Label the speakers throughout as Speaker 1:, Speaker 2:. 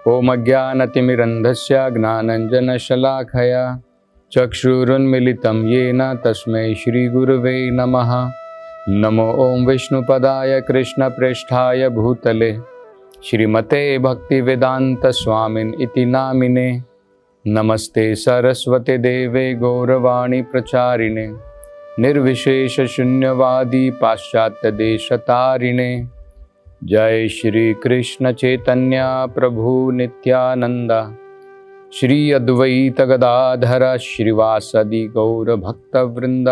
Speaker 1: ओम अज्ञानतिमिरन्धस्य ज्ञानाञ्जनशलाखया चक्षुरुन्मिलितं येन तस्मै श्रीगुरवे नमः। नमो ओम विष्णुपदाय कृष्णप्रेष्ठाय भूतले श्रीमते भक्तिवेदांत स्वामिन इति नामिने। नमस्ते सरस्वते देवे गौरवाणी प्रचारिणे निर्विशेष शून्यवादी पाश्चात्य देशतारिणे। जय श्री कृष्ण चैतन्य प्रभु नित्यानंद श्री अद्वैत गदाधर श्रीवासदि गौर भक्तवृंद।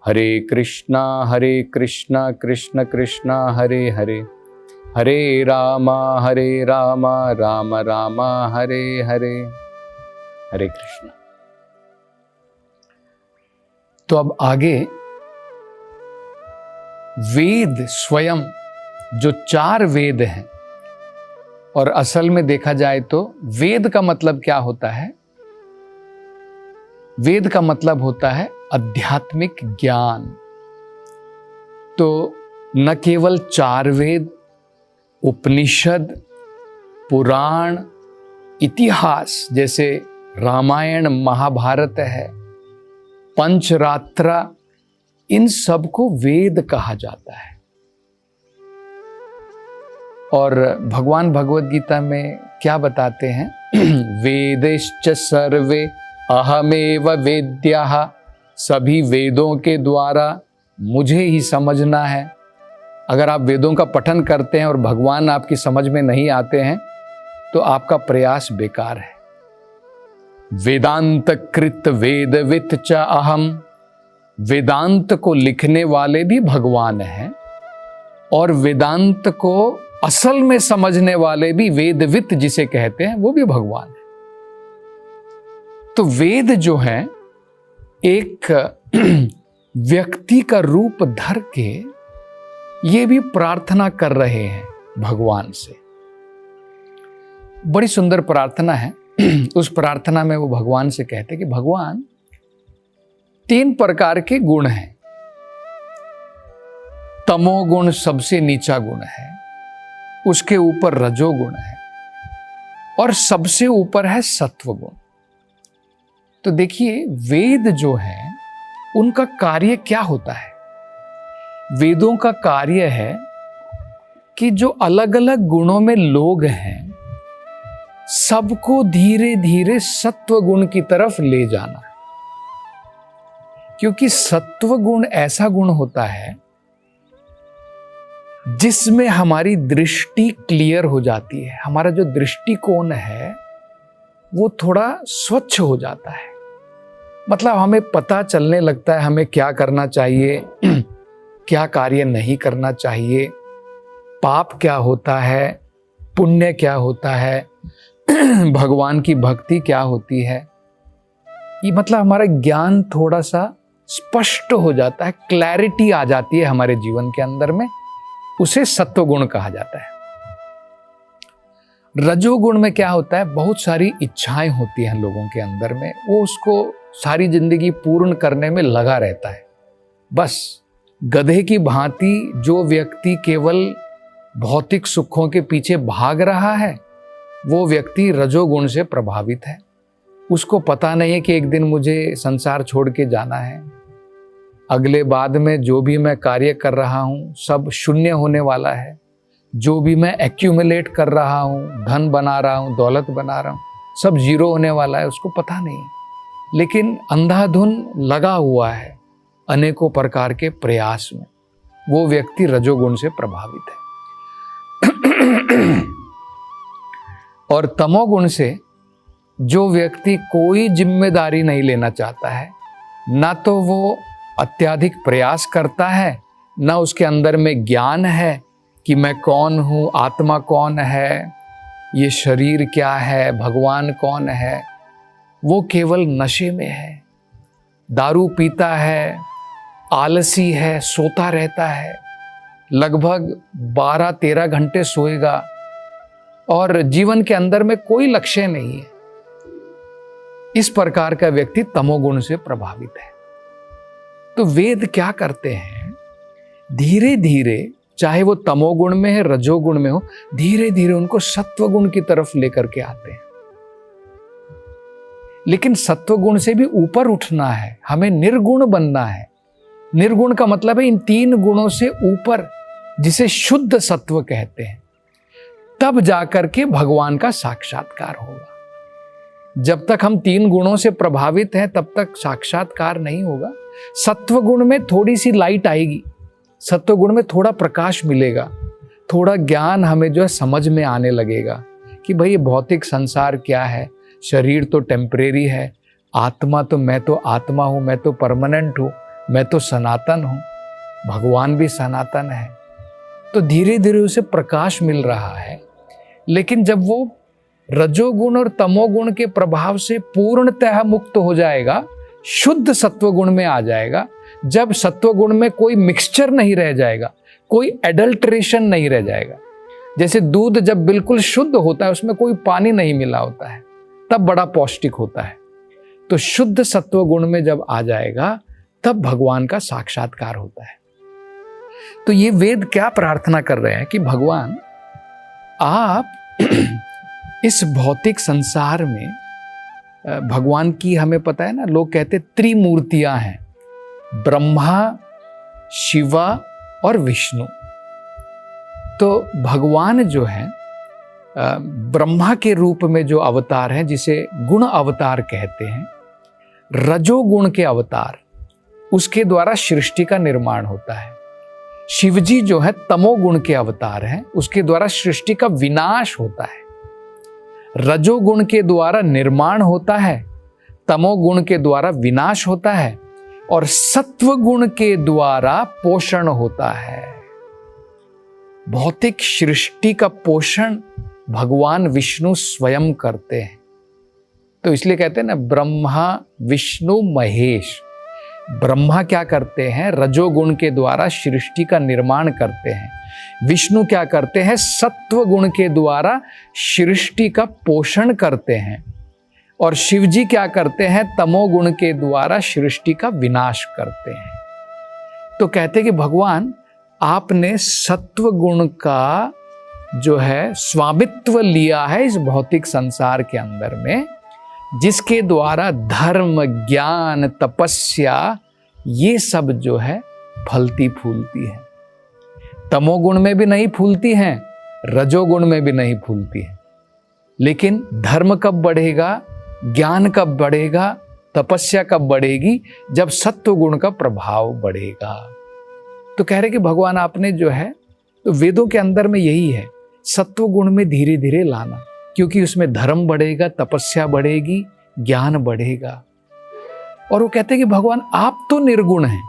Speaker 1: हरे कृष्णा कृष्ण कृष्ण हरे हरे, हरे राम राम राम हरे हरे। हरे कृष्ण। तो अब आगे वेद स्वयं, जो 4 वेद हैं, और असल में देखा जाए तो वेद का मतलब क्या होता है? वेद का मतलब होता है आध्यात्मिक ज्ञान। तो न केवल 4 वेद, उपनिषद, पुराण, इतिहास जैसे रामायण महाभारत है, पंचरात्र, इन सब को वेद कहा जाता है। और भगवान भगवत गीता में क्या बताते हैं? वेदैश्च सर्वे अहमेव वेद्यः, सभी वेदों के द्वारा मुझे ही समझना है। अगर आप वेदों का पठन करते हैं और भगवान आपकी समझ में नहीं आते हैं तो आपका प्रयास बेकार है। वेदांत कृत वेदवित् च अहम, वेदांत को लिखने वाले भी भगवान हैं और वेदांत को असल में समझने वाले भी वेदवित् जिसे कहते हैं वो भी भगवान है। तो वेद जो है एक व्यक्ति का रूप धर के ये भी प्रार्थना कर रहे हैं भगवान से। बड़ी सुंदर प्रार्थना है। उस प्रार्थना में वो भगवान से कहते हैं कि भगवान 3 प्रकार के गुण हैं। तमोगुण सबसे नीचा गुण है, उसके ऊपर रजोगुण है और सबसे ऊपर है सत्वगुण। तो देखिए वेद जो है उनका कार्य क्या होता है? वेदों का कार्य है कि जो अलग अलग गुणों में लोग हैं सबको धीरे धीरे सत्व गुण की तरफ ले जाना। क्योंकि सत्व गुण ऐसा गुण होता है जिसमें हमारी दृष्टि क्लियर हो जाती है, हमारा जो दृष्टिकोण है वो थोड़ा स्वच्छ हो जाता है। मतलब हमें पता चलने लगता है हमें क्या करना चाहिए, क्या कार्य नहीं करना चाहिए, पाप क्या होता है, पुण्य क्या होता है, भगवान की भक्ति क्या होती है। ये मतलब हमारा ज्ञान थोड़ा सा स्पष्ट हो जाता है, क्लैरिटी आ जाती है हमारे जीवन के अंदर में, उसे सत्वगुण कहा जाता है। रजोगुण में क्या होता है? बहुत सारी इच्छाएं होती हैं लोगों के अंदर में, वो उसको सारी जिंदगी पूर्ण करने में लगा रहता है। बस गधे की भांति जो व्यक्ति केवल भौतिक सुखों के पीछे भाग रहा है वो व्यक्ति रजोगुण से प्रभावित है। उसको पता नहीं है कि एक दिन मुझे संसार छोड़ के जाना है, अगले बाद में जो भी मैं कार्य कर रहा हूँ सब शून्य होने वाला है, जो भी मैं एक्यूमुलेट कर रहा हूँ, धन बना रहा हूँ, दौलत बना रहा हूँ, सब जीरो होने वाला है। उसको पता नहीं है, लेकिन अंधाधुन लगा हुआ है अनेकों प्रकार के प्रयास में। वो व्यक्ति रजोगुण से प्रभावित है। और तमोगुण से जो व्यक्ति कोई जिम्मेदारी नहीं लेना चाहता है, ना तो वो अत्यधिक प्रयास करता है, ना उसके अंदर में ज्ञान है कि मैं कौन हूँ, आत्मा कौन है, ये शरीर क्या है, भगवान कौन है। वो केवल नशे में है, दारू पीता है, आलसी है, सोता रहता है, लगभग 12-13 घंटे सोएगा और जीवन के अंदर में कोई लक्ष्य नहीं है। इस प्रकार का व्यक्ति तमोगुण से प्रभावित है। तो वेद क्या करते हैं? धीरे धीरे चाहे वो तमोगुण में है, रजोगुण में हो, धीरे धीरे उनको सत्वगुण की तरफ लेकर के आते हैं। लेकिन सत्वगुण से भी ऊपर उठना है, हमें निर्गुण बनना है। निर्गुण का मतलब है इन 3 गुणों से ऊपर, जिसे शुद्ध सत्व कहते हैं। तब जाकर के भगवान का साक्षात्कार होगा। जब तक हम 3 गुणों से प्रभावित हैं तब तक साक्षात्कार नहीं होगा। सत्व गुण में थोड़ी सी लाइट आएगी, सत्व गुण में थोड़ा प्रकाश मिलेगा, थोड़ा ज्ञान हमें जो है समझ में आने लगेगा कि भाई ये भौतिक संसार क्या है, शरीर तो टेम्परेरी है, आत्मा तो मैं तो आत्मा हूँ, मैं तो परमानेंट हूँ, मैं तो सनातन हूँ, भगवान भी सनातन है। तो धीरे धीरे उसे प्रकाश मिल रहा है। लेकिन जब वो रजोगुण और तमोगुण के प्रभाव से पूर्णतः मुक्त हो जाएगा, शुद्ध सत्वगुण में आ जाएगा, जब सत्वगुण में कोई मिक्सचर नहीं रह जाएगा, कोई एडल्ट्रेशन नहीं रह जाएगा, जैसे दूध जब बिल्कुल शुद्ध होता है, उसमें कोई पानी नहीं मिला होता है, तब बड़ा पौष्टिक होता है। तो शुद्ध सत्वगुण में जब आ जाएगा तब भगवान का साक्षात्कार होता है। तो ये वेद क्या प्रार्थना कर रहे हैं कि भगवान आप इस भौतिक संसार में, भगवान की हमें पता है ना, लोग कहते त्रिमूर्तियां हैं, ब्रह्मा, शिवा और विष्णु। तो भगवान जो है ब्रह्मा के रूप में जो अवतार हैं, जिसे गुण अवतार कहते हैं, रजोगुण के अवतार, उसके द्वारा सृष्टि का निर्माण होता है। शिवजी जो है तमोगुण के अवतार हैं, उसके द्वारा सृष्टि का विनाश होता है। रजोगुण के द्वारा निर्माण होता है, तमोगुण के द्वारा विनाश होता है, और सत्वगुण के द्वारा पोषण होता है। भौतिक सृष्टि का पोषण भगवान विष्णु स्वयं करते हैं। तो इसलिए कहते हैं ना, ब्रह्मा विष्णु महेश। ब्रह्मा क्या करते हैं? रजोगुण के द्वारा सृष्टि का निर्माण करते हैं। विष्णु क्या करते हैं? सत्व गुण के द्वारा सृष्टि का पोषण करते हैं। और शिवजी क्या करते हैं? तमोगुण के द्वारा सृष्टि का विनाश करते हैं। तो कहते हैं कि भगवान आपने सत्व गुण का जो है स्वामित्व लिया है इस भौतिक संसार के अंदर में, जिसके द्वारा धर्म, ज्ञान, तपस्या ये सब जो है फलती फूलती है। तमोगुण में भी नहीं फूलती हैं, रजोगुण में भी नहीं फूलती है। लेकिन धर्म कब बढ़ेगा, ज्ञान कब बढ़ेगा, तपस्या कब बढ़ेगी? जब सत्व गुण का प्रभाव बढ़ेगा। तो कह रहे कि भगवान आपने जो है, तो वेदों के अंदर में यही है, सत्व गुण में धीरे धीरे लाना, क्योंकि उसमें धर्म बढ़ेगा, तपस्या बढ़ेगी, ज्ञान बढ़ेगा। और वो कहते हैं कि भगवान आप तो निर्गुण हैं।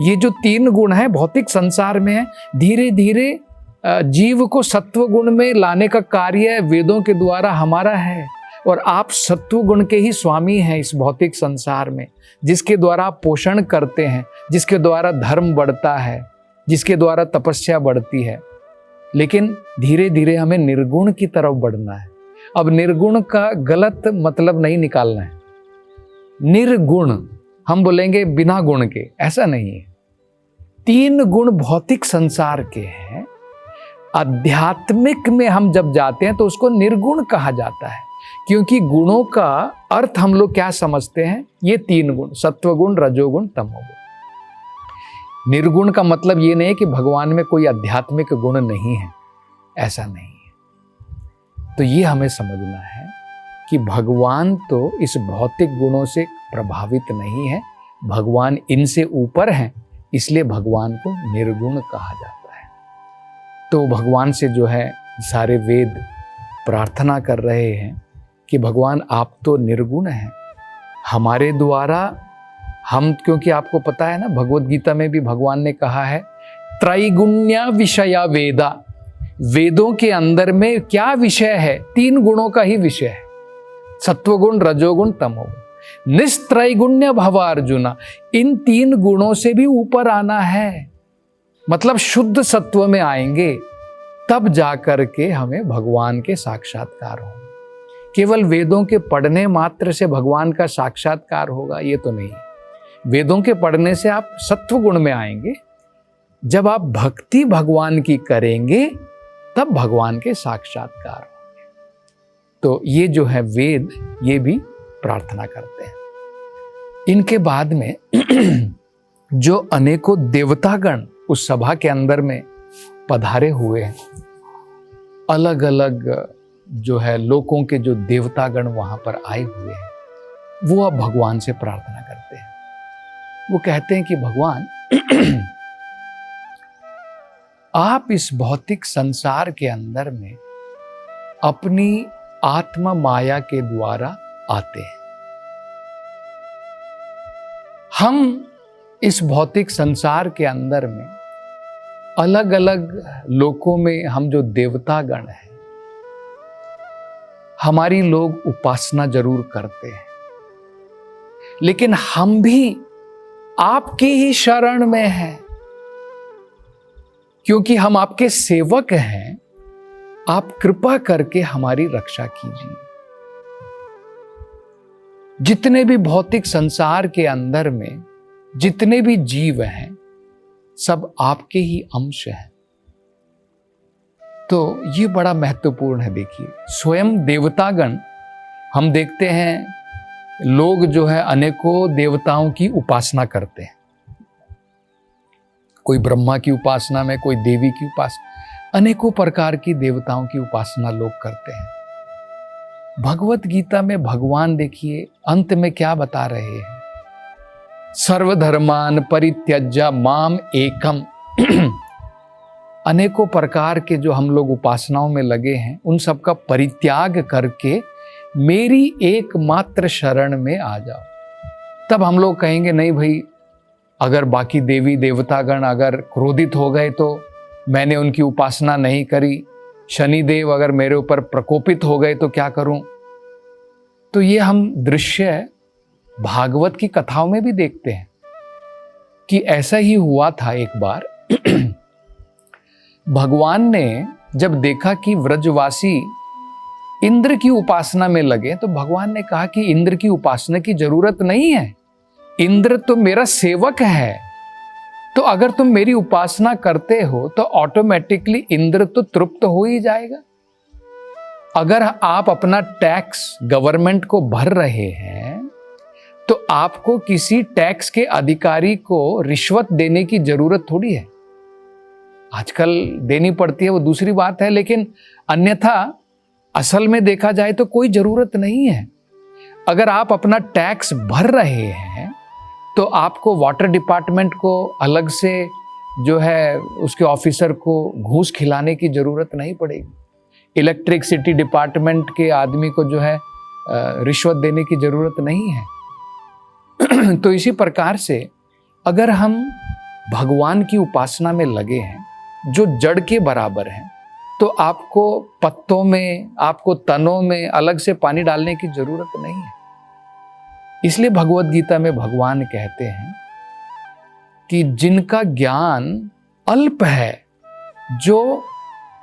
Speaker 1: ये जो 3 गुण है भौतिक संसार में है, धीरे धीरे जीव को सत्व गुण में लाने का कार्य वेदों के द्वारा हमारा है। और आप सत्व गुण के ही स्वामी हैं इस भौतिक संसार में, जिसके द्वारा आप पोषण करते हैं, जिसके द्वारा धर्म बढ़ता है, जिसके द्वारा तपस्या बढ़ती है। लेकिन धीरे धीरे हमें निर्गुण की तरफ बढ़ना है। अब निर्गुण का गलत मतलब नहीं निकालना है। निर्गुण हम बोलेंगे बिना गुण के, ऐसा नहीं है। 3 गुण भौतिक संसार के हैं। आध्यात्मिक में हम जब जाते हैं तो उसको निर्गुण कहा जाता है, क्योंकि गुणों का अर्थ हम लोग क्या समझते हैं? ये 3 गुण, सत्वगुण, रजोगुण, तमोगुण। निर्गुण का मतलब ये नहीं है कि भगवान में कोई आध्यात्मिक गुण नहीं है, ऐसा नहीं है। तो ये हमें समझना है कि भगवान तो इस भौतिक गुणों से प्रभावित नहीं है, भगवान इनसे ऊपर हैं, इसलिए भगवान को निर्गुण कहा जाता है। तो भगवान से जो है सारे वेद प्रार्थना कर रहे हैं कि भगवान आप तो निर्गुण हैं, हमारे द्वारा हम, क्योंकि आपको पता है ना, भगवत गीता में भी भगवान ने कहा है त्रैगुण्य विषया वेदा। वेदों के अंदर में क्या विषय है? 3 गुणों का ही विषय है, सत्वगुण, रजोगुण, तमोगुण। निस्त्रैगुण्य भव अर्जुना, इन 3 गुणों से भी ऊपर आना है, मतलब शुद्ध सत्व में आएंगे, तब जाकर के हमें भगवान के साक्षात्कार हो। केवल वेदों के पढ़ने मात्र से भगवान का साक्षात्कार होगा ये तो नहीं। वेदों के पढ़ने से आप सत्व गुण में आएंगे, जब आप भक्ति भगवान की करेंगे तब भगवान के साक्षात्कार होंगे। तो ये जो है वेद, ये भी प्रार्थना करते हैं। इनके बाद में जो अनेकों देवतागण उस सभा के अंदर में पधारे हुए हैं, अलग अलग जो है लोकों के जो देवतागण वहां पर आए हुए हैं, वो अब भगवान से प्रार्थना करते हैं। वो कहते हैं कि भगवान आप इस भौतिक संसार के अंदर में अपनी आत्मा माया के द्वारा आते हैं। हम इस भौतिक संसार के अंदर में अलग अलग लोकों में हम जो देवतागण हैं, हमारी लोग उपासना जरूर करते हैं, लेकिन हम भी आपकी ही शरण में हैं, क्योंकि हम आपके सेवक हैं। आप कृपा करके हमारी रक्षा कीजिए। जितने भी भौतिक संसार के अंदर में जितने भी जीव हैं, सब आपके ही अंश हैं। तो ये बड़ा महत्वपूर्ण है। देखिए, स्वयं देवतागण, हम देखते हैं लोग जो है अनेकों देवताओं की उपासना करते हैं। कोई ब्रह्मा की उपासना में, कोई देवी की उपासना, अनेकों प्रकार की देवताओं की उपासना लोग करते हैं। भगवत गीता में भगवान देखिए अंत में क्या बता रहे हैं, सर्वधर्मान परित्यज्य माम एकम। अनेकों प्रकार के जो हम लोग उपासनाओं में लगे हैं, उन सब का परित्याग करके मेरी एकमात्र शरण में आ जाओ। तब हम लोग कहेंगे नहीं भाई, अगर बाकी देवी देवतागण अगर क्रोधित हो गए तो मैंने उनकी उपासना नहीं करी, शनिदेव अगर मेरे ऊपर प्रकोपित हो गए तो क्या करूं। तो ये हम दृश्य भागवत की कथाओं में भी देखते हैं कि ऐसा ही हुआ था। एक बार भगवान ने जब देखा कि व्रजवासी इंद्र की उपासना में लगे, तो भगवान ने कहा कि इंद्र की उपासना की जरूरत नहीं है, इंद्र तो मेरा सेवक है। तो अगर तुम मेरी उपासना करते हो तो ऑटोमेटिकली इंद्र तो तृप्त हो ही जाएगा। अगर आप अपना टैक्स गवर्नमेंट को भर रहे हैं तो आपको किसी टैक्स के अधिकारी को रिश्वत देने की जरूरत थोड़ी है। आजकल देनी पड़ती है, वो दूसरी बात है, लेकिन अन्यथा असल में देखा जाए तो कोई जरूरत नहीं है। अगर आप अपना टैक्स भर रहे हैं तो आपको वाटर डिपार्टमेंट को अलग से जो है उसके ऑफिसर को घूस खिलाने की जरूरत नहीं पड़ेगी। इलेक्ट्रिसिटी डिपार्टमेंट के आदमी को जो है रिश्वत देने की जरूरत नहीं है। तो इसी प्रकार से अगर हम भगवान की उपासना में लगे हैं जो जड़ के बराबर हैं, तो आपको पत्तों में, आपको तनों में अलग से पानी डालने की जरूरत नहीं है। इसलिए भगवत गीता में भगवान कहते हैं कि जिनका ज्ञान अल्प है, जो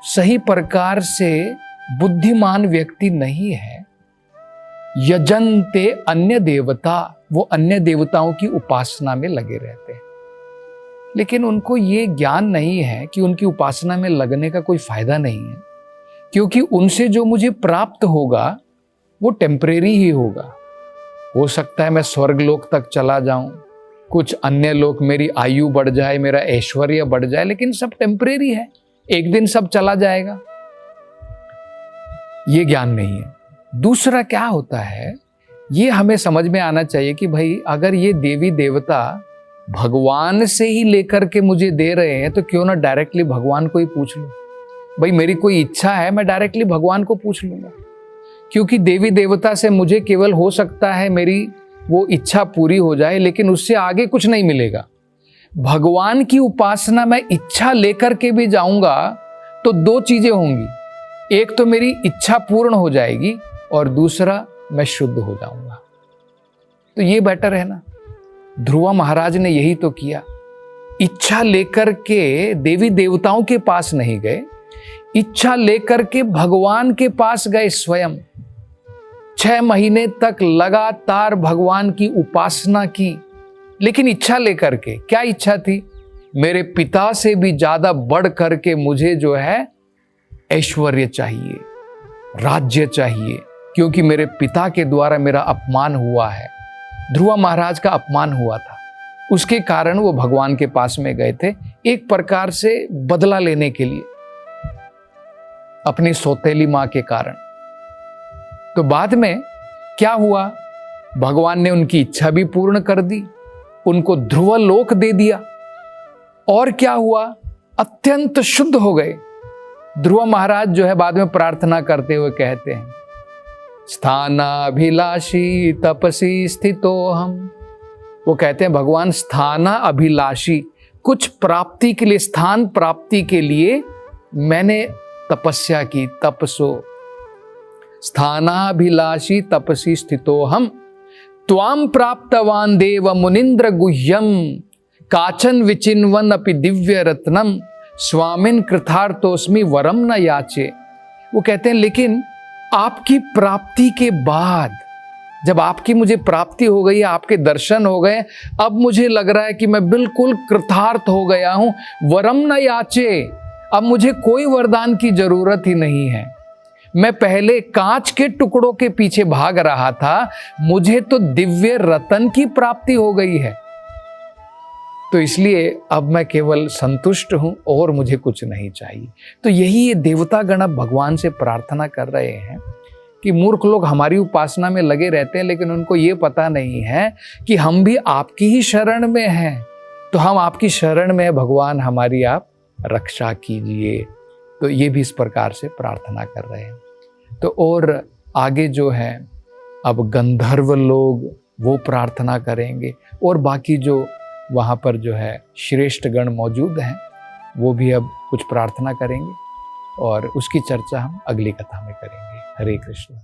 Speaker 1: सही प्रकार से बुद्धिमान व्यक्ति नहीं है, यजन्ते अन्य देवता, वो अन्य देवताओं की उपासना में लगे रहते हैं। लेकिन उनको ये ज्ञान नहीं है कि उनकी उपासना में लगने का कोई फायदा नहीं है, क्योंकि उनसे जो मुझे प्राप्त होगा वो टेम्परेरी ही होगा। हो सकता है मैं स्वर्ग लोक तक चला जाऊं, कुछ अन्य लोक मेरी आयु बढ़ जाए, मेरा ऐश्वर्य बढ़ जाए, लेकिन सब टेम्परेरी है, एक दिन सब चला जाएगा। ये ज्ञान नहीं है। दूसरा क्या होता है, ये हमें समझ में आना चाहिए कि भाई अगर ये देवी देवता भगवान से ही लेकर के मुझे दे रहे हैं तो क्यों ना डायरेक्टली भगवान को ही पूछ लूं। भाई मेरी कोई इच्छा है, मैं डायरेक्टली भगवान को पूछ लूंगा, क्योंकि देवी देवता से मुझे केवल हो सकता है मेरी वो इच्छा पूरी हो जाए, लेकिन उससे आगे कुछ नहीं मिलेगा। भगवान की उपासना में इच्छा लेकर के भी जाऊंगा तो दो चीजें होंगी, एक तो मेरी इच्छा पूर्ण हो जाएगी और दूसरा मैं शुद्ध हो जाऊंगा। तो ये बेटर है ना। ध्रुव महाराज ने यही तो किया, इच्छा लेकर के देवी देवताओं के पास नहीं गए, इच्छा लेकर के भगवान के पास गए स्वयं। 6 महीने तक लगातार भगवान की उपासना की, लेकिन इच्छा लेकर के। क्या इच्छा थी मेरे पिता से भी ज्यादा बढ़ करके मुझे जो है ऐश्वर्य चाहिए, राज्य चाहिए, क्योंकि मेरे पिता के द्वारा मेरा अपमान हुआ है। ध्रुव महाराज का अपमान हुआ था, उसके कारण वो भगवान के पास में गए थे, एक प्रकार से बदला लेने के लिए, अपनी सौतेली मां के कारण। तो बाद में क्या हुआ, भगवान ने उनकी इच्छा भी पूर्ण कर दी, उनको ध्रुव लोक दे दिया। और क्या हुआ, अत्यंत शुद्ध हो गए। ध्रुव महाराज जो है बाद में प्रार्थना करते हुए कहते हैं, स्थानाभिलाषी तपसी स्थितो हम। वो कहते हैं भगवान स्थाना अभिलाषी, कुछ प्राप्ति के लिए, स्थान प्राप्ति के लिए मैंने तपस्या की, तपसो स्थानाभिलाषी तपसी स्थितो हम त्वाम प्राप्तवान देव मुनिंद्र गुह्यम काचन विचिन्वन अपि दिव्य रत्नम स्वामिन कृतार्थोस्मि वरम न याचे। वो कहते हैं लेकिन आपकी प्राप्ति के बाद, जब आपकी मुझे प्राप्ति हो गई, आपके दर्शन हो गए, अब मुझे लग रहा है कि मैं बिल्कुल कृतार्थ हो गया हूं। वरम न याचे, अब मुझे कोई वरदान की जरूरत ही नहीं है। मैं पहले कांच के टुकड़ों के पीछे भाग रहा था, मुझे तो दिव्य रतन की प्राप्ति हो गई है, तो इसलिए अब मैं केवल संतुष्ट हूं और मुझे कुछ नहीं चाहिए। तो यही ये देवता गण भगवान से प्रार्थना कर रहे हैं कि मूर्ख लोग हमारी उपासना में लगे रहते हैं, लेकिन उनको ये पता नहीं है कि हम भी आपकी ही शरण में हैं। तो हम आपकी शरण में, भगवान हमारी आप रक्षा कीजिए। तो ये भी इस प्रकार से प्रार्थना कर रहे हैं। तो और आगे जो है अब गंधर्व लोग वो प्रार्थना करेंगे, और बाकी जो वहाँ पर जो है श्रेष्ठ गण मौजूद हैं वो भी अब कुछ प्रार्थना करेंगे, और उसकी चर्चा हम अगली कथा में करेंगे। हरे कृष्ण।